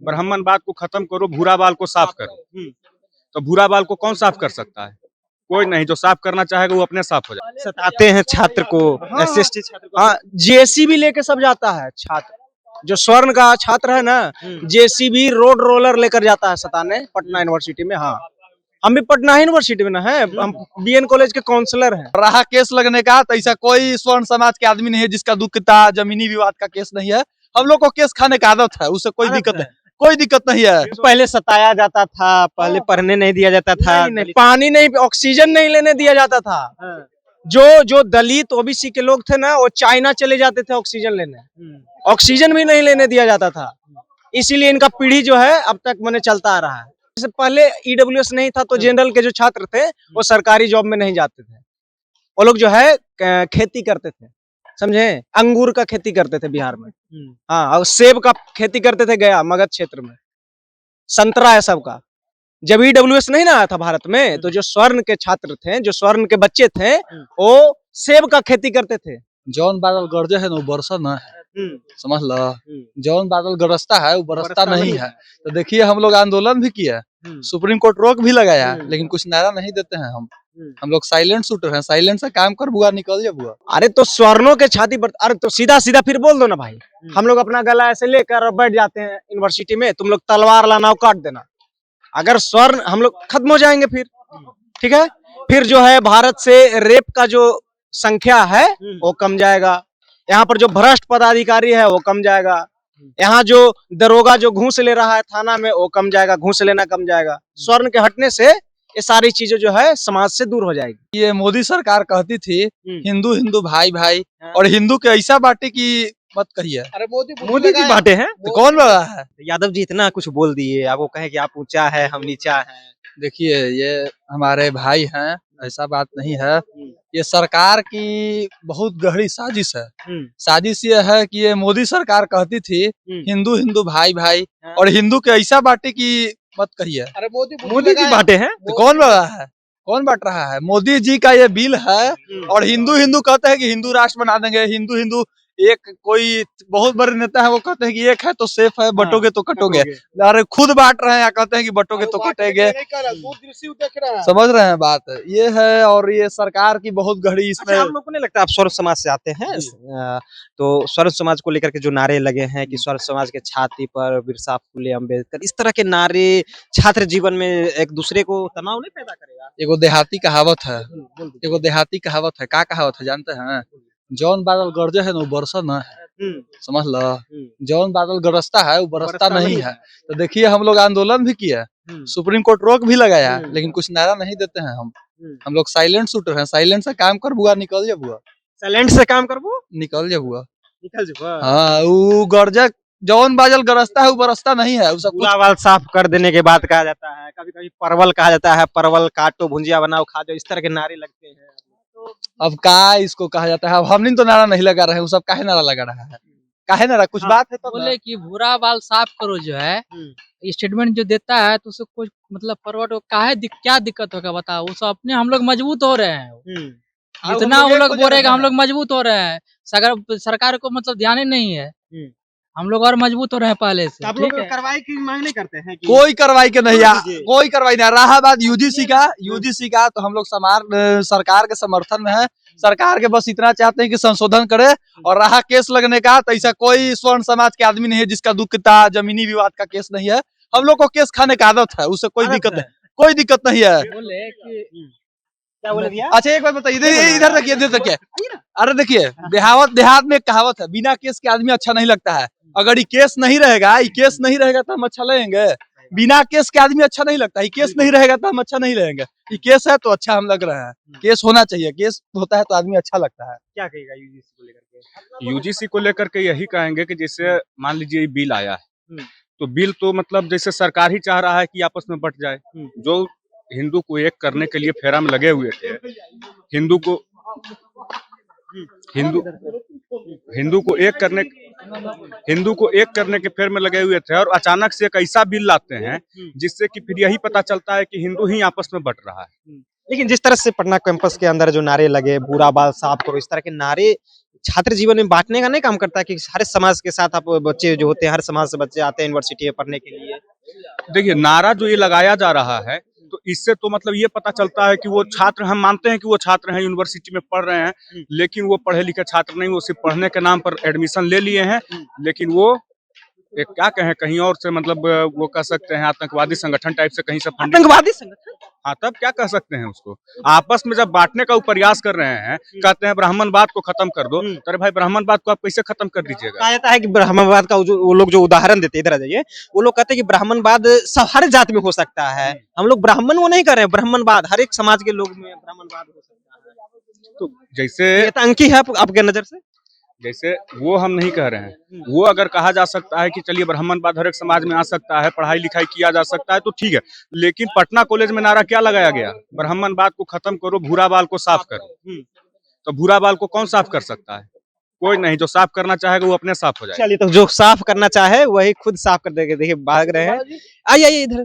ब्राह्मणवाद को खत्म करो, भूरा बाल को साफ करो। तो भूरा बाल को कौन साफ कर सकता है? कोई नहीं। जो साफ करना चाहेगा वो अपने साफ हो जाए। सताते हैं छात्र को, हाँ, एसएसटी छात्र को। हाँ, जेसीबी लेके सब जाता है छात्र। जो स्वर्ण का छात्र है ना, जेसीबी रोड रोलर लेकर जाता है सताने पटना यूनिवर्सिटी में। हाँ, हम भी पटना यूनिवर्सिटी में ना है, हम बीएन कॉलेज के काउंसलर हैं। रहा केस लगने का, तो ऐसा कोई स्वर्ण समाज के आदमी नहीं है जिसका दुखता जमीनी विवाद का केस नहीं है। हम लोग को केस खाने का आदत है, उससे कोई दिक्कत नहीं, कोई दिक्कत नहीं है। पहले सताया जाता था, पहले पढ़ने नहीं दिया जाता था, नहीं, पानी नहीं, ऑक्सीजन नहीं लेने दिया जाता था। जो दलित ओबीसी के लोग थे ना, वो चाइना चले जाते थे ऑक्सीजन लेने। ऑक्सीजन भी नहीं लेने दिया जाता था। इसीलिए इनका पीढ़ी जो है अब तक मैंने चलता आ रहा है। जैसे पहले ईडब्ल्यूएस नहीं था तो जनरल के जो छात्र थे वो सरकारी जॉब में नहीं जाते थे। वो लोग जो है खेती करते थे, समझे, अंगूर का खेती करते थे बिहार में। हाँ, और सेब का खेती करते थे गया मगध क्षेत्र में, संतरा है सबका। जब ईडब्ल्यूएस नहीं ना आया था भारत में, तो जो स्वर्ण के छात्र थे, जो स्वर्ण के बच्चे थे, वो सेब का खेती करते थे। जौन बादल गरजे है ना वो बरसा ना है, समझ लो। जौन बादल गरजता है वो बरसता नहीं है। तो देखिए हम लोग आंदोलन भी किया, सुप्रीम कोर्ट रोक भी लगाया, लेकिन कुछ नारा नहीं देते हैं हम लोग साइलेंट शूटर हैं। साइलेंट से काम कर बुआ, निकल जा बुआ। अरे तो स्वर्णों के छाती पर, अरे तो सीधा सीधा फिर बोल दो ना भाई। हम लोग अपना गला ऐसे लेकर और बैठ जाते हैं यूनिवर्सिटी में, तुम लोग तलवार लाना काट देना। अगर स्वर्ण हम लोग खत्म हो जाएंगे फिर, ठीक है, फिर जो है भारत से रेप का जो संख्या है वो कम जाएगा। यहाँ पर जो भ्रष्ट पदाधिकारी है वो कम जाएगा। यहाँ जो दरोगा जो घूस ले रहा है थाना में वो कम जाएगा, घूस लेना कम जाएगा। स्वर्ण के हटने से ये सारी चीजें जो है समाज से दूर हो जाएगी। ये मोदी सरकार कहती थी हिंदू हिंदू भाई भाई, और हिंदू के ऐसा बाटे की मत कहिए। अरे मोदी जी बांटे हैं तो कौन लगा है? यादव जी इतना कुछ बोल दिए, आपको कहे कि आप ऊंचा है हम नीचा है। देखिए ये हमारे भाई हैं, ऐसा बात नहीं है। ये सरकार की बहुत गहरी साजिश है। साजिश ये है कि ये मोदी सरकार कहती थी हिंदू हिंदू भाई भाई, और हिंदू के ऐसा बाटे की मत कहिए। अरे मोदी जी बांटे हैं तो कौन लगा है? कौन बांट रहा है? मोदी जी का ये बिल है, और हिंदू हिंदू कहते हैं कि हिंदू राष्ट्र बना देंगे। हिंदू हिंदू एक कोई बहुत बड़े नेता है वो कहते हैं कि एक है तो सेफ है, बटोगे तो कटोगे। अरे खुद बांट रहे हैं, कहते हैं कि बटोगे तो कटेंगे। समझ रहे हैं बात? ये है, और ये सरकार की बहुत गहरी इसमें। अच्छा, आप लोग को नहीं लगता, आप स्वर्ण समाज से आते हैं, तो स्वर्ण समाज को लेकर के जो नारे लगे हैं कि स्वर्ण समाज के छाती पर बिरसा फुले अम्बेडकर, इस तरह के नारे छात्र जीवन में एक दूसरे को तनाव नहीं पैदा करेगा? एगो देहाती कहावत है, एगो देहाती कहावत है। क्या कहावत है जानते हैं? जौन बादल गरजे है ना वो बरसा ना है, समझ लो। जौन बादल गरजता है वो बरसता नहीं है। तो देखिए हम लोग आंदोलन भी किया, सुप्रीम कोर्ट रोक भी लगाया, लेकिन कुछ नारा नहीं देते हैं हम लोग साइलेंट शूटर हैं। साइलेंट से काम कर बुआ, निकल जा बुआ। साइलेंट से काम कर वो निकल जा बुआ, निकल जाओ। हाँ, वो गरजे जौन बादल गरजता है वो बरसता नहीं है। वो सब पूरा बाल साफ कर देने के बाद कहा जाता है, कभी कभी परवल कहा जाता है, परवल काटो भुंजिया बनाओ खा जाओ, इस तरह के नारे लगते हैं। अब का इसको कहा जाता है? अब हमने तो नारा नहीं लगा रहे हैं, वो सब काहे नारा लगा रहा है? काहे नारा? कुछ बात है तो बोले कि भूरा बाल साफ करो जो है, स्टेटमेंट जो देता है तो उससे कुछ मतलब फॉरवर्ड क्या दिक्कत होगा बताओ? वो सब अपने हम लोग मजबूत हो रहे हैं। जितना वो लोग बोलेगा हम लोग मजबूत हो रहे हैं। सरकार को मतलब ध्यान ही नहीं है, हम लोग और मजबूत हो रहे हैं पहले से। आप लोग कार्रवाई की मांग नहीं करते हैं कि कोई कार्रवाई के नहीं, कोई कार्रवाई नहीं। रहा बात यूजीसी का तो हम लोग सरकार के समर्थन में है। सरकार के बस इतना चाहते हैं कि संशोधन करे। और रहा केस लगने का, तो ऐसा कोई स्वर्ण समाज के आदमी नहीं है जिसका दुखता जमीनी विवाद का केस नहीं है। हम लोग को केस खाने का आदत है, उससे कोई दिक्कत नहीं, कोई दिक्कत नहीं है। बोले कि क्या बोले भैया? अच्छा एक बात बताइए, इधर देखिए, इधर देखिए। अरे देखिए, देहात में एक कहावत है, बिना केस के आदमी अच्छा नहीं लगता है। अगर ये केस नहीं रहेगा, ये केस नहीं रहेगा तो हम अच्छा लगेंगे? बिना केस के आदमी अच्छा नहीं लगता। ये केस नहीं रहेगा तो हम अच्छा नहीं लगेंगे। ये केस है तो अच्छा हम लग रहे हैं। केस होना चाहिए, केस होता है तो आदमी अच्छा लगता है। क्या कहेगा यूजीसी को लेकर के? यूजीसी को लेकर के यही कहेंगे कि जैसे मान लीजिए बिल आया है, तो बिल तो मतलब जैसे सरकार ही चाह रहा है कि आपस में बट जाए। जो हिंदू को एक करने के लिए फेरा में लगे हुए थे, हिंदू को एक करने के फेर में लगे हुए थे, और अचानक से एक ऐसा बिल लाते हैं जिससे कि फिर यही पता चलता है कि हिंदू ही आपस में बट रहा है। लेकिन जिस तरह से पटना कैंपस के अंदर जो नारे लगे, भूरा बाल साफ करो, इस तरह के नारे छात्र जीवन में बांटने का नहीं काम करता कि हर समाज के साथ आप बच्चे जो होते हैं, हर समाज से बच्चे आते हैं यूनिवर्सिटी में पढ़ने के लिए? देखिए, नारा जो ये लगाया जा रहा है, तो इससे तो मतलब ये पता चलता है कि वो छात्र, हम मानते हैं कि वो छात्र हैं, यूनिवर्सिटी में पढ़ रहे हैं, लेकिन वो पढ़े लिखे छात्र नहीं, वो सिर्फ पढ़ने के नाम पर एडमिशन ले लिए हैं, लेकिन वो एक क्या कहें, कहीं और से मतलब वो कह सकते हैं आतंकवादी संगठन टाइप से कहीं से फंडिंग। आतंकवादी संगठन? हाँ, तब क्या कह सकते हैं उसको? आपस में जब बांटने का वो प्रयास कर रहे हैं, कहते हैं ब्राह्मणवाद को खत्म कर दो, तो अरे भाई ब्राह्मणवाद को आप कैसे खत्म कर दीजिएगा? कहा जाता है कि ब्राह्मणवाद का वो लोग जो उदाहरण देते हैं, इधर आ जाइए, वो लोग कहते हैं कि ब्राह्मणवाद सब हर जात में हो सकता है। हम लोग ब्राह्मण वो नहीं कर रहे हैं, ब्राह्मणवाद हर एक समाज के लोग में ब्राह्मणवाद हो सकता है। तो जैसे ये आतंकी है आपके नजर से? जैसे वो हम नहीं कह रहे हैं, वो अगर कहा जा सकता है कि चलिए ब्राह्मणवाद हर एक समाज में आ सकता है, पढ़ाई लिखाई किया जा सकता है, तो ठीक है, लेकिन पटना कॉलेज में नारा क्या लगाया गया? ब्राह्मणवाद को खत्म करो, भूरा बाल को साफ करो। तो भूरा बाल को कौन साफ कर सकता है? कोई नहीं। जो साफ करना चाहेगा वो अपने साफ हो जाएगा। चलिए, तो जो साफ करना चाहे वही खुद साफ कर देंगे। देखिए भाग रहे हैं, आइए इधर।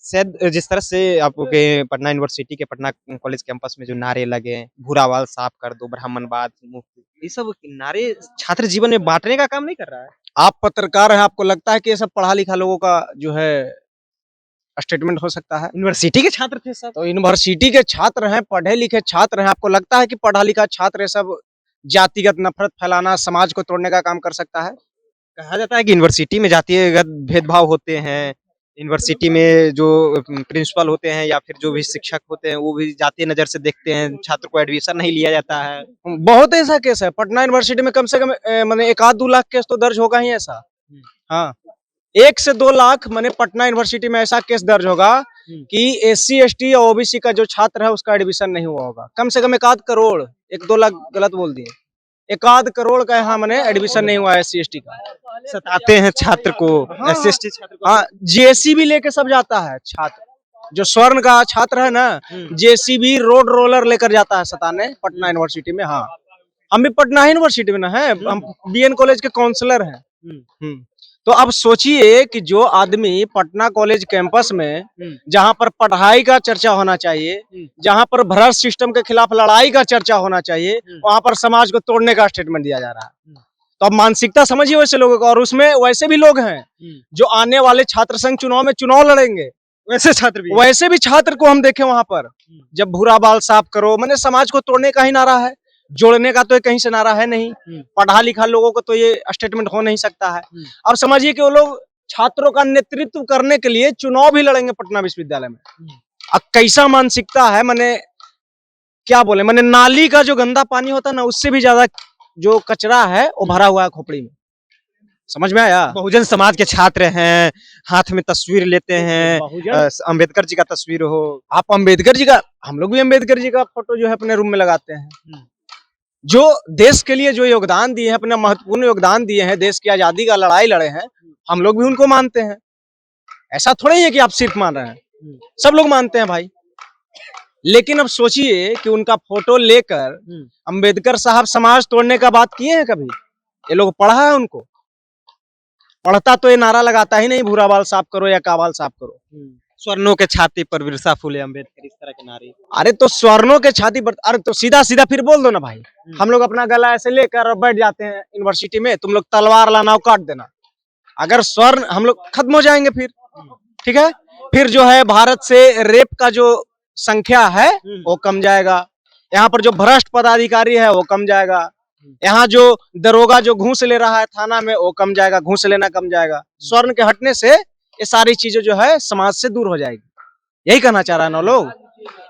शायद जिस तरह से आपके पटना यूनिवर्सिटी के पटना कॉलेज कैंपस में जो नारे लगे हैं, भूरा बाल साफ कर दो, ब्राह्मणवाद मुक्त, ये सब नारे छात्र जीवन में बांटने का काम नहीं कर रहा है? आप पत्रकार हैं, आपको लगता है कि ये सब पढ़ा लिखा लोगों का जो है स्टेटमेंट हो सकता है? यूनिवर्सिटी के छात्र थे सब। तो यूनिवर्सिटी के छात्र हैं, पढ़े लिखे छात्र हैं, आपको लगता है कि पढ़ा लिखा छात्र ये सब जातिगत नफरत फैलाना, समाज को तोड़ने का काम कर सकता है? कहा जाता है कि यूनिवर्सिटी में जातिगत भेदभाव होते हैं, यूनिवर्सिटी में जो प्रिंसिपल होते हैं या फिर जो भी शिक्षक होते हैं वो भी जातीय नजर से देखते हैं, छात्र को एडमिशन नहीं लिया जाता है। बहुत ऐसा केस है पटना यूनिवर्सिटी में, कम से कम माने 1-2 लाख केस तो दर्ज होगा ही ऐसा। हाँ, 1 से 2 लाख माने पटना यूनिवर्सिटी में ऐसा केस दर्ज होगा कि SC ST या OBC का जो छात्र है उसका एडमिशन नहीं हुआ होगा। कम से कम 1-8 करोड़, 1-2 लाख गलत बोल दिए, 1-8 करोड़ का यहाँ मैंने एडमिशन नहीं हुआ SC ST का। सताते हैं छात्र को, SC ST छात्र को। हाँ, JCB लेके सब जाता है छात्र, जो स्वर्ण का छात्र है ना, JCB रोड रोलर लेकर जाता है सताने पटना यूनिवर्सिटी में। हाँ, हम भी पटना यूनिवर्सिटी में ना है, हम BN कॉलेज के काउंसलर हैं। तो अब सोचिए कि जो आदमी पटना कॉलेज कैंपस में, जहां पर पढ़ाई का चर्चा होना चाहिए, जहां पर भ्रष्ट सिस्टम के खिलाफ लड़ाई का चर्चा होना चाहिए, वहां पर समाज को तोड़ने का स्टेटमेंट दिया जा रहा है। तो अब मानसिकता समझिए वैसे लोगों को, और उसमें वैसे भी लोग हैं जो आने वाले छात्र संघ चुनाव में चुनाव लड़ेंगे, वैसे छात्र भी, वैसे भी छात्र को हम देखे वहां पर। जब भूरा बाल साफ करो, मैंने समाज को तोड़ने का ही नारा है, जोड़ने का तो कहीं से नारा है नहीं। पढ़ा लिखा लोगों को तो ये स्टेटमेंट हो नहीं सकता है। अब समझिए कि वो लोग छात्रों का नेतृत्व करने के लिए चुनाव भी लड़ेंगे पटना विश्वविद्यालय में। अब कैसा मानसिकता है, मैंने क्या बोले, मैंने नाली का जो गंदा पानी होता है ना, उससे भी ज्यादा जो कचरा है वो भरा हुआ है खोपड़ी में। समझ में आया? बहुजन समाज के छात्र हैं, हाथ में तस्वीर लेते हैं, अंबेडकर जी का तस्वीर हो। आप अंबेडकर जी का, हम लोग भी अंबेडकर जी का फोटो जो है अपने रूम में लगाते हैं। जो देश के लिए जो योगदान दिए हैं, अपना महत्वपूर्ण योगदान दिए हैं, देश की आजादी का लड़ाई लड़े हैं, हम लोग भी उनको मानते हैं। ऐसा थोड़ा ही है कि आप सिर्फ मान रहे हैं, सब लोग मानते हैं भाई। लेकिन अब सोचिए कि उनका फोटो लेकर अंबेडकर साहब समाज तोड़ने का बात किए हैं कभी? ये लोग पढ़ा है उनको? पढ़ता तो ये नारा लगाता ही नहीं, भूरा बाल साफ करो या काबाल साफ करो। स्वर्णों के छाती पर बिरसा फूले अम्बेडकर, इस तरह के नारे। अरे तो स्वर्णों के छाती पर, अरे तो सीधा सीधा फिर बोल दो ना भाई। हम लोग अपना गला ऐसे लेकर और बैठ जाते हैं यूनिवर्सिटी में, तुम लोग तलवार लाना काट देना। अगर स्वर्ण, हम लोग खत्म हो जाएंगे फिर, ठीक है? फिर जो है भारत से रेप का जो संख्या है वो कम जाएगा, यहाँ पर जो भ्रष्ट पदाधिकारी है वो कम जाएगा, यहाँ जो दरोगा जो घूस ले रहा है थाना में वो कम जाएगा, घूस लेना कम जाएगा। स्वर्ण के हटने से ये सारी चीजें जो है समाज से दूर हो जाएगी। यही कहना चाह रहा है ना लोग।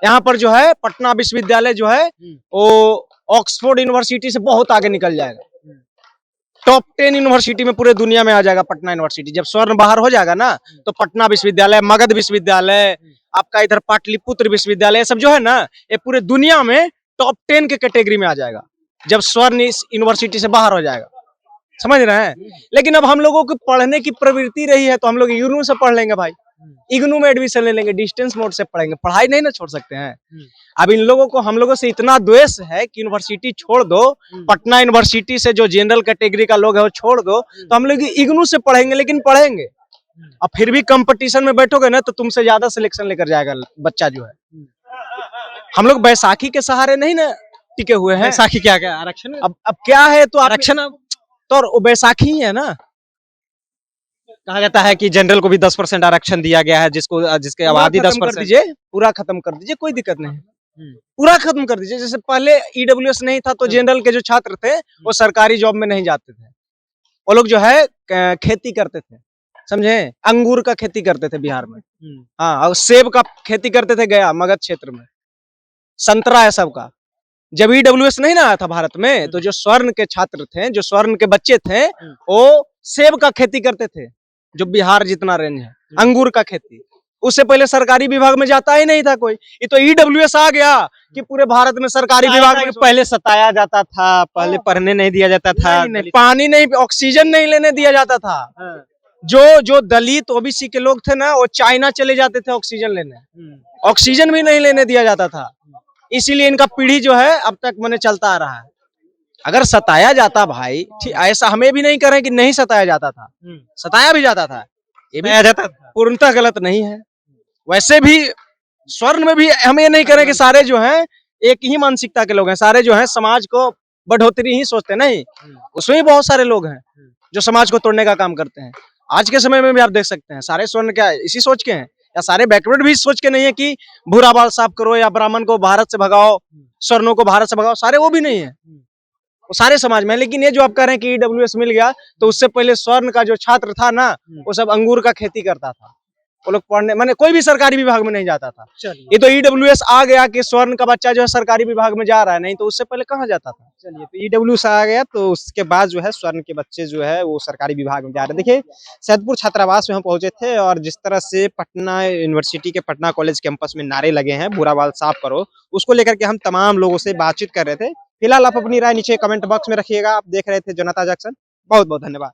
यहाँ पर जो है पटना विश्वविद्यालय जो है वो ऑक्सफोर्ड यूनिवर्सिटी से बहुत आगे निकल जाएगा, टॉप 10 यूनिवर्सिटी में पूरे दुनिया में आ जाएगा पटना यूनिवर्सिटी। जब स्वर्ण बाहर हो जाएगा ना, तो पटना विश्वविद्यालय, मगध विश्वविद्यालय, आपका इधर पाटलिपुत्र विश्वविद्यालय, ये सब जो है ना, ये पूरे दुनिया में टॉप 10 के कैटेगरी में आ जाएगा जब स्वर्ण इस यूनिवर्सिटी से बाहर हो जाएगा। समझ रहे हैं? लेकिन अब हम लोगों को पढ़ने की प्रवृत्ति रही है तो हम लोग इग्नू से पढ़ लेंगे भाई, इग्नू में एडमिशन ले लेंगे, डिस्टेंस मोड से पढ़ेंगे, पढ़ाई नहीं ना छोड़ सकते हैं। अब इन लोगों को, हम लोगों से इतना द्वेष है कि यूनिवर्सिटी छोड़ दो, पटना यूनिवर्सिटी से जो जनरल कैटेगरी का लोग है वो छोड़ दो, तो हम लोग इग्नू से पढ़ेंगे, लेकिन पढ़ेंगे। अब फिर भी कंपटीशन में बैठोगे ना तो तुमसे ज्यादा सिलेक्शन लेकर जाएगा बच्चा जो है। हम लोग बैसाखी के सहारे नहीं ना टिके हुए हैं। बैसाखी क्या क्या आरक्षण अब क्या है तो आरक्षण तो और वो बैसाखी ही है ना। कहा जाता है कि जनरल को भी 10% आरक्षण दिया गया है, जिसके आबादी पूरा खत्म कर 10%। दीजिए, पूरा खत्म कर दीजिए, कोई दिक्कत नहीं है। हम्म। पूरा खत्म कर दीजिए। जैसे पहले ईडब्ल्यूएस नहीं था तो जनरल के जो छात्र थे वो सरकारी जॉब में नहीं जाते थे। वो लोग जो है खेती करते थे, समझे, अंगूर का खेती करते थे बिहार में। हाँ, और सेब का खेती करते थे गया मगध क्षेत्र में, संतरा है सबका। जब ईडब्ल्यूएस नहीं ना आया था भारत में तो जो स्वर्ण के छात्र थे, जो स्वर्ण के बच्चे थे, वो सेब का खेती करते थे, जो बिहार जितना रेंज है, अंगूर का खेती। उससे पहले सरकारी विभाग में जाता ही नहीं था कोई। ये तो ईडब्ल्यूएस आ गया कि पूरे भारत में सरकारी विभाग में पहले सताया जाता था, पहले पढ़ने नहीं दिया जाता था, नहीं, पानी नहीं, ऑक्सीजन नहीं लेने दिया जाता था। जो दलित ओबीसी के लोग थे ना वो चाइना चले जाते थे ऑक्सीजन लेने, ऑक्सीजन भी नहीं लेने दिया जाता था। इसीलिए इनका पीढ़ी जो है अब तक मैंने चलता आ रहा है। अगर सताया जाता भाई, ठीक, ऐसा हमें भी नहीं कह रहे कि नहीं सताया जाता था, सताया भी जाता था, ये भी जाता था। पूर्णतः गलत नहीं है। वैसे भी स्वर्ण में भी हम ये नहीं करें कि सारे जो हैं एक ही मानसिकता के लोग हैं, सारे जो हैं समाज को बढ़ोतरी ही सोचते, नहीं, उसमें भी बहुत सारे लोग हैं जो समाज को तोड़ने का काम करते हैं। आज के समय में भी आप देख सकते हैं सारे स्वर्ण क्या इसी सोच के हैं, या सारे बैकवर्ड भी सोच के नहीं है कि भूरा बाल साफ करो या ब्राह्मण को भारत से भगाओ, स्वर्णों को भारत से भगाओ, सारे वो भी नहीं है, वो सारे समाज में। लेकिन ये जो आप कह रहे हैं कि ईडब्ल्यूएस मिल गया तो उससे पहले स्वर्ण का जो छात्र था ना वो सब अंगूर का खेती करता था, वो लोग पढ़ने माने कोई भी सरकारी विभाग में नहीं जाता था। ये तो ईडब्ल्यूएस आ गया कि स्वर्ण का बच्चा जो है सरकारी विभाग में जा रहा है, नहीं तो उससे पहले कहाँ जाता था। चलिए, तो ईडब्ल्यूएस आ गया तो उसके बाद जो है स्वर्ण के बच्चे जो है वो सरकारी विभाग में जा रहे हैं। देखिए, सैदपुर छात्रावास में हम पहुंचे थे और जिस तरह से पटना यूनिवर्सिटी के पटना कॉलेज कैंपस में नारे लगे हैं, बुरा बाल साफ करो, उसको लेकर के हम तमाम लोगों से बातचीत कर रहे थे। फिलहाल आप अपनी राय नीचे कमेंट बॉक्स में रखिएगा। आप देख रहे थे जनता जंक्शन। बहुत बहुत धन्यवाद।